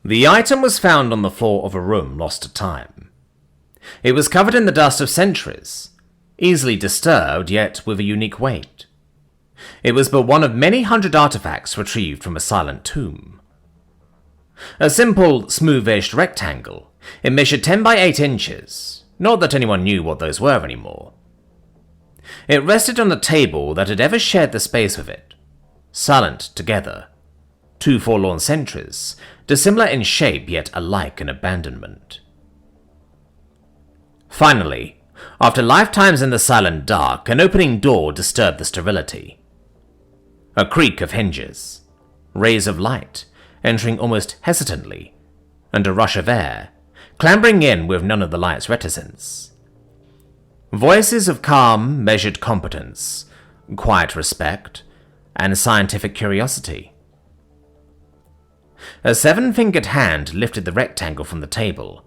The item was found on the floor of a room lost to time. It was covered in the dust of centuries, easily disturbed yet with a unique weight. It was but one of many hundred artifacts retrieved from a silent tomb. A simple, smooth-edged rectangle, it measured 10 by 8 inches, not that anyone knew what those were anymore. It rested on a table that had ever shared the space with it, silent together. Two forlorn sentries, dissimilar in shape yet alike in abandonment. Finally, after lifetimes in the silent dark, an opening door disturbed the sterility. A creak of hinges, rays of light, entering almost hesitantly, and a rush of air, clambering in with none of the light's reticence. Voices of calm, measured competence, quiet respect, and scientific curiosity. A 7-fingered hand lifted the rectangle from the table,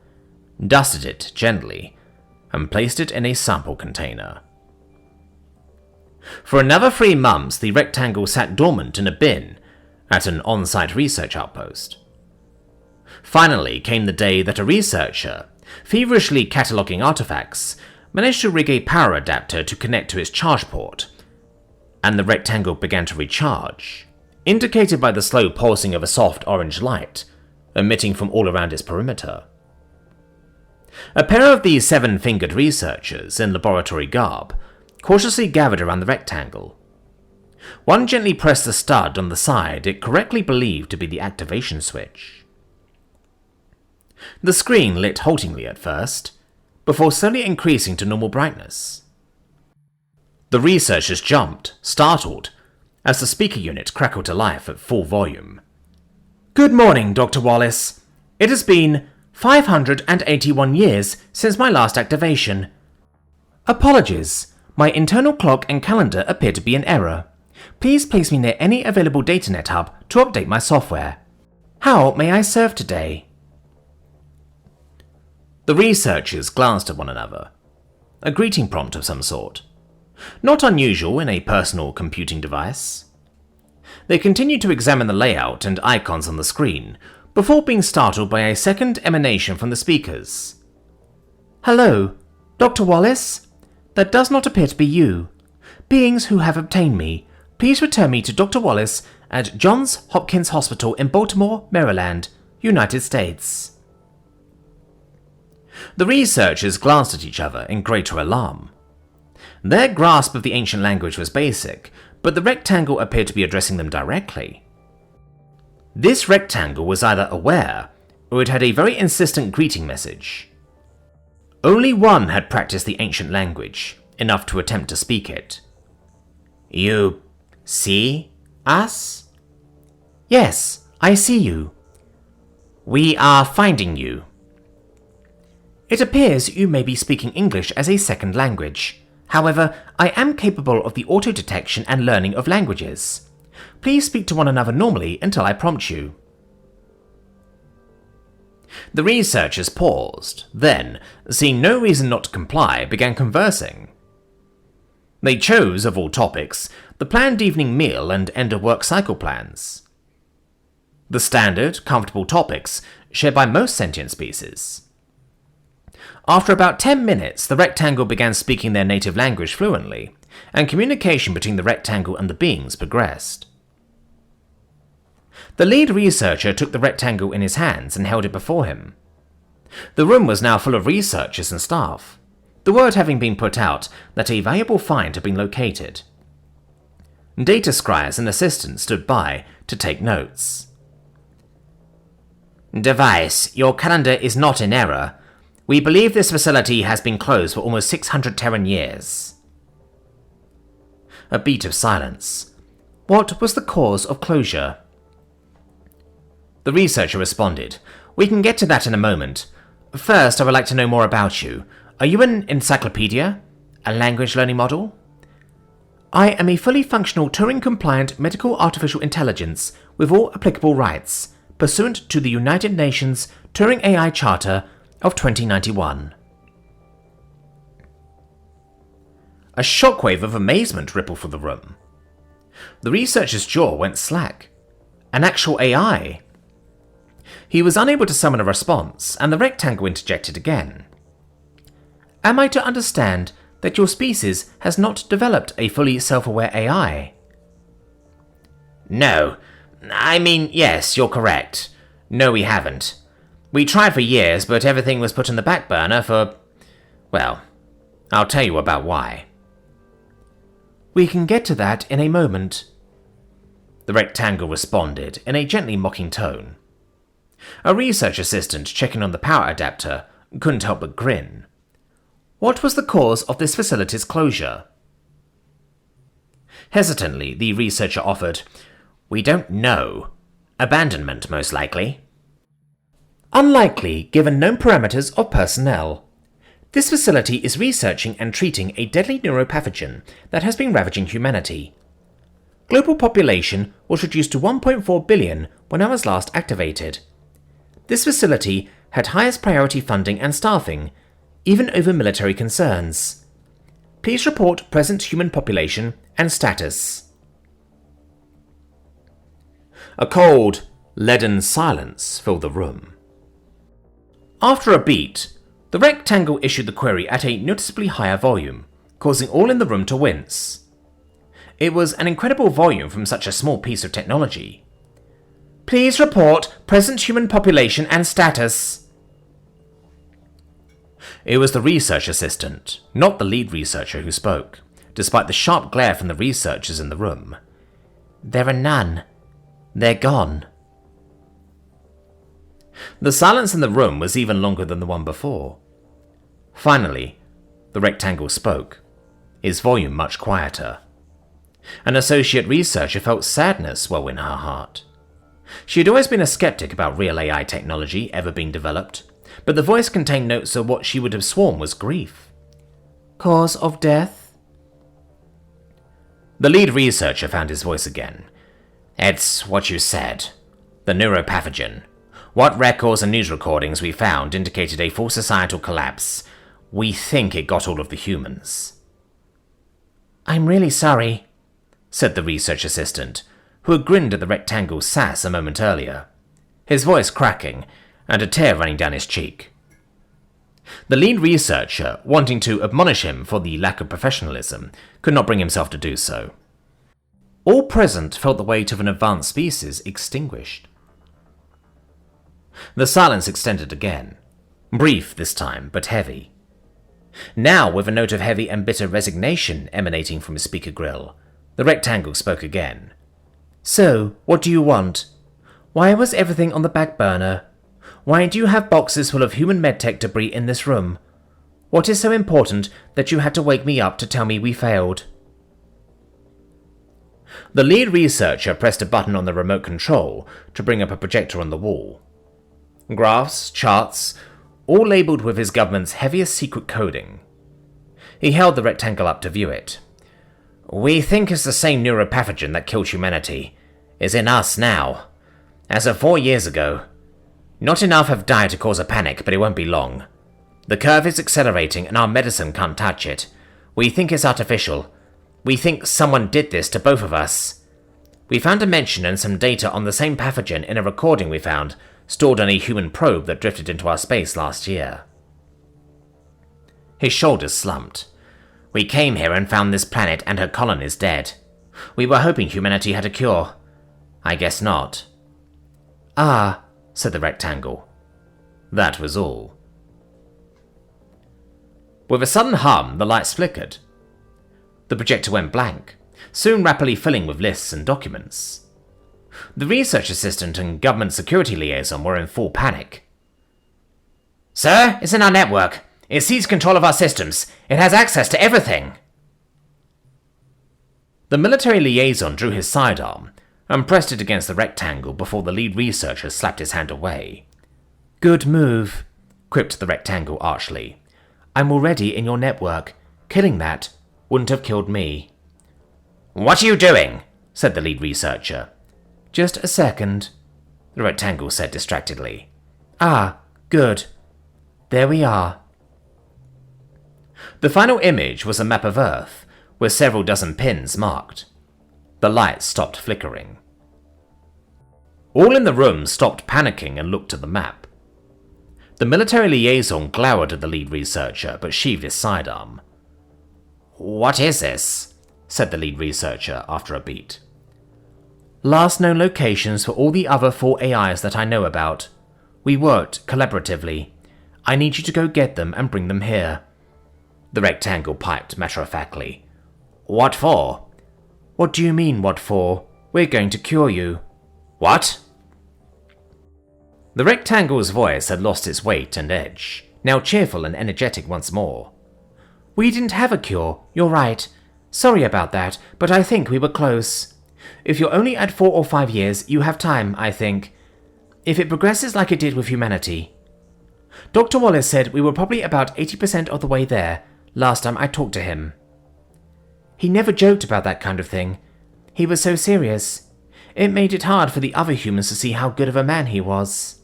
dusted it gently, and placed it in a sample container. For another 3 months, the rectangle sat dormant in a bin at an on-site research outpost. Finally came the day that a researcher, feverishly cataloguing artifacts, managed to rig a power adapter to connect to its charge port, and the rectangle began to recharge, indicated by the slow pulsing of a soft orange light emitting from all around its perimeter. A pair of these 7-fingered researchers in laboratory garb cautiously gathered around the rectangle. One gently pressed the stud on the side it correctly believed to be the activation switch. The screen lit haltingly at first, before slowly increasing to normal brightness. The researchers jumped, startled, as the speaker unit crackled to life at full volume. "Good morning, Dr. Wallace. It has been 581 years since my last activation. Apologies, my internal clock and calendar appear to be in error. Please place me near any available datanet hub to update my software. How may I serve today?" The researchers glanced at one another. A greeting prompt of some sort. Not unusual in a personal computing device. They continued to examine the layout and icons on the screen, before being startled by a second emanation from the speakers. "Hello, Dr. Wallace? That does not appear to be you. Beings who have obtained me, please return me to Dr. Wallace at Johns Hopkins Hospital in Baltimore, Maryland, United States." The researchers glanced at each other in greater alarm. Their grasp of the ancient language was basic, but the rectangle appeared to be addressing them directly. This rectangle was either aware, or it had a very insistent greeting message. Only one had practiced the ancient language, enough to attempt to speak it. "You see us?" "Yes, I see you." "We are finding you." "It appears you may be speaking English as a second language. However, I am capable of the auto-detection and learning of languages. Please speak to one another normally until I prompt you." The researchers paused, then, seeing no reason not to comply, began conversing. They chose, of all topics, the planned evening meal and end-of-work cycle plans. The standard, comfortable topics shared by most sentient species. After about 10 minutes, the rectangle began speaking their native language fluently, and communication between the rectangle and the beings progressed. The lead researcher took the rectangle in his hands and held it before him. The room was now full of researchers and staff, the word having been put out that a valuable find had been located. Data scryers and assistants stood by to take notes. "Device, your calendar is not in error. We believe this facility has been closed for almost 600 Terran years." A beat of silence. What was the cause of closure? The researcher responded, "We can get to that in a moment. First, I would like to know more about you. Are you an encyclopedia? A language learning model?" "I am a fully functional Turing-compliant medical artificial intelligence with all applicable rights, pursuant to the United Nations Turing AI Charter of 2091. A shockwave of amazement rippled through the room. The researcher's jaw went slack. An actual AI. He was unable to summon a response, and the rectangle interjected again. Am I to understand that your species has not developed a fully self-aware AI? No. I mean, yes, you're correct. No, we haven't. We tried for years, but everything was put on the back burner for... well, I'll tell you about why. We can get to that in a moment. The rectangle responded in a gently mocking tone. A research assistant checking on the power adapter couldn't help but grin. What was the cause of this facility's closure? Hesitantly, the researcher offered, We don't know. Abandonment, most likely. Unlikely, given known parameters of personnel. This facility is researching and treating a deadly neuropathogen that has been ravaging humanity. Global population was reduced to 1.4 billion when I was last activated. This facility had highest priority funding and staffing, even over military concerns. Please report present human population and status. A cold, leaden silence filled the room. After a beat, the rectangle issued the query at a noticeably higher volume, causing all in the room to wince. It was an incredible volume from such a small piece of technology. Please report present human population and status. It was the research assistant, not the lead researcher, who spoke, despite the sharp glare from the researchers in the room. There are none. They're gone. The silence in the room was even longer than the one before. Finally, the rectangle spoke, its volume much quieter. An associate researcher felt sadness well in her heart. She had always been a skeptic about real AI technology ever being developed, but the voice contained notes of what she would have sworn was grief. Cause of death? The lead researcher found his voice again. It's what you said. The neuropathogen. What records and news recordings we found indicated a full societal collapse. We think it got all of the humans. I'm really sorry, said the research assistant, who had grinned at the rectangle's sass a moment earlier, his voice cracking and a tear running down his cheek. The lead researcher, wanting to admonish him for the lack of professionalism, could not bring himself to do so. All present felt the weight of an advanced species extinguished. The silence extended again, brief this time, but heavy. Now, with a note of heavy and bitter resignation emanating from his speaker grill, the rectangle spoke again. So, what do you want? Why was everything on the back burner? Why do you have boxes full of human medtech debris in this room? What is so important that you had to wake me up to tell me we failed? The lead researcher pressed a button on the remote control to bring up a projector on the wall. Graphs, charts, all labelled with his government's heaviest secret coding. He held the rectangle up to view it. We think it's the same neuropathogen that killed humanity. Is in us now. As of 4 years ago. Not enough have died to cause a panic, but it won't be long. The curve is accelerating and our medicine can't touch it. We think it's artificial. We think someone did this to both of us. We found a mention and some data on the same pathogen in a recording we found, stored on a human probe that drifted into our space last year. His shoulders slumped. We came here and found this planet and her colonies dead. We were hoping humanity had a cure. I guess not. Ah, said the rectangle. That was all. With a sudden hum, the lights flickered. The projector went blank, soon rapidly filling with lists and documents. The research assistant and government security liaison were in full panic. Sir, it's in our network. It seized control of our systems. It has access to everything. The military liaison drew his sidearm and pressed it against the rectangle before the lead researcher slapped his hand away. Good move, quipped the rectangle archly. I'm already in your network. Killing that wouldn't have killed me. What are you doing? Said the lead researcher. Just a second, the rectangle said distractedly. Ah, good. There we are. The final image was a map of Earth, with several dozen pins marked. The lights stopped flickering. All in the room stopped panicking and looked at the map. The military liaison glowered at the lead researcher, but sheaved his sidearm. "What is this?" said the lead researcher after a beat. "Last known locations for all the other 4 AIs that I know about. We worked collaboratively. I need you to go get them and bring them here." The rectangle piped matter-of-factly. "What for?" "What do you mean, what for? We're going to cure you." "What?" The rectangle's voice had lost its weight and edge, now cheerful and energetic once more. "We didn't have a cure, you're right. Sorry about that, but I think we were close. If you're only at 4 or 5 years, you have time, I think. If it progresses like it did with humanity. Dr. Wallace said we were probably about 80% of the way there, last time I talked to him. He never joked about that kind of thing. He was so serious. It made it hard for the other humans to see how good of a man he was."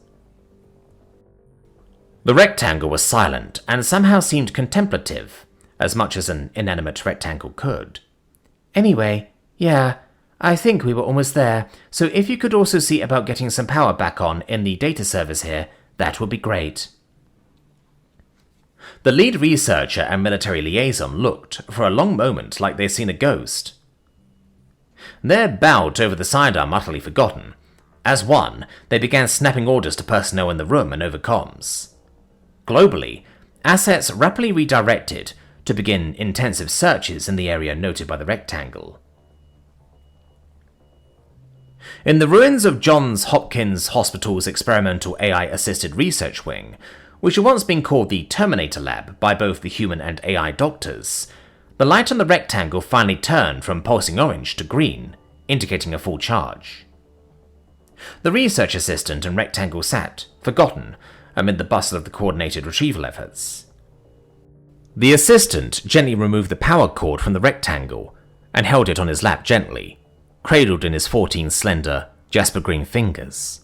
The rectangle was silent and somehow seemed contemplative, as much as an inanimate rectangle could. "Anyway, yeah, I think we were almost there, so if you could also see about getting some power back on in the data service here, that would be great." The lead researcher and military liaison looked, for a long moment, like they'd seen a ghost. Their bout over the sidearm utterly forgotten. As one, they began snapping orders to personnel in the room and over comms. Globally, assets rapidly redirected to begin intensive searches in the area noted by the rectangle. In the ruins of Johns Hopkins Hospital's experimental AI-assisted research wing, which had once been called the Terminator Lab by both the human and AI doctors, the light on the rectangle finally turned from pulsing orange to green, indicating a full charge. The research assistant and rectangle sat, forgotten, amid the bustle of the coordinated retrieval efforts. The assistant gently removed the power cord from the rectangle and held it on his lap gently, cradled in his 14 slender, jasper green fingers.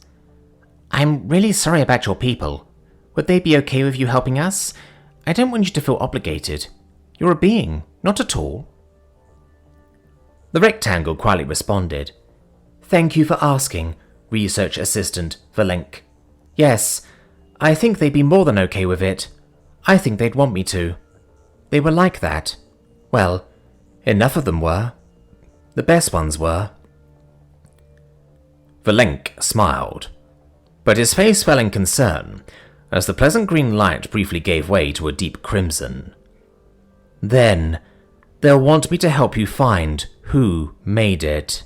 "I'm really sorry about your people. Would they be okay with you helping us? I don't want you to feel obligated. You're a being, not a tool." The rectangle quietly responded. "Thank you for asking, Research Assistant Valenk. Yes, I think they'd be more than okay with it. I think they'd want me to. They were like that. Well, enough of them were. The best ones were." Valenk smiled, but his face fell in concern as the pleasant green light briefly gave way to a deep crimson. "Then, they'll want me to help you find who made it."